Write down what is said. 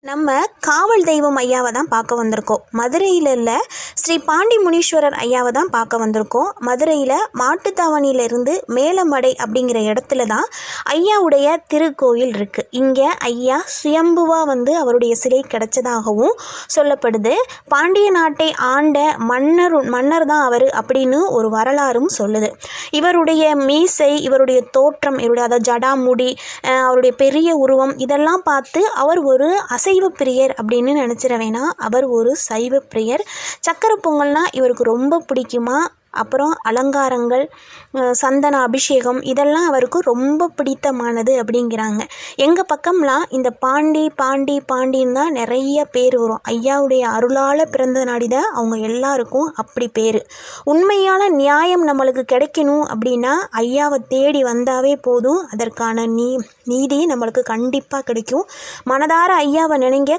நம்ம காவல் தெய்வம் ஐயாவை தான் பார்க்க வந்திருக்கோம். மதுரையில் இல்லை, ஸ்ரீ பாண்டி முனீஸ்வரர் ஐயாவை தான் பார்க்க வந்திருக்கோம். மதுரையில் மாட்டுத்தாவணியிலிருந்து மேலமடை அப்படிங்கிற இடத்துல தான் ஐயாவுடைய திருக்கோயில் இருக்குது. இங்கே ஐயா சுயம்புவாக அவருடைய சிலை கிடைச்சதாகவும் சொல்லப்படுது. பாண்டிய நாட்டை ஆண்ட மன்னர் தான் அவர் அப்படின்னு ஒரு வரலாறும் சொல்லுது. இவருடைய மீசை, இவருடைய தோற்றம், அதாவது ஜடாமுடி, அவருடைய பெரிய உருவம் இதெல்லாம் பார்த்து அவர் ஒரு அசைவ பிரியர் அப்படின்னு நினச்சிட வேணாம். அவர் ஒரு சைவ பிரியர். சக்கரை பொங்கல்னால் இவருக்கு ரொம்ப பிடிக்குமா. அப்புறம் அலங்காரங்கள், சந்தன அபிஷேகம் இதெல்லாம் அவருக்கு ரொம்ப பிடித்தமானது அப்படிங்கிறாங்க. எங்கள் பக்கம்லாம் இந்த பாண்டின்னு தான் நிறைய பேர் வரும். ஐயாவுடைய அருளால் பிறந்த நாடிதான் அவங்க எல்லாருக்கும் அப்படி பேர். உண்மையான நியாயம் நம்மளுக்கு கிடைக்கணும் அப்படின்னா ஐயாவை தேடி வந்தாவே போதும். அதற்கான நீதி நம்மளுக்கு கண்டிப்பாக கிடைக்கும். மனதார ஐயாவை நினைங்க.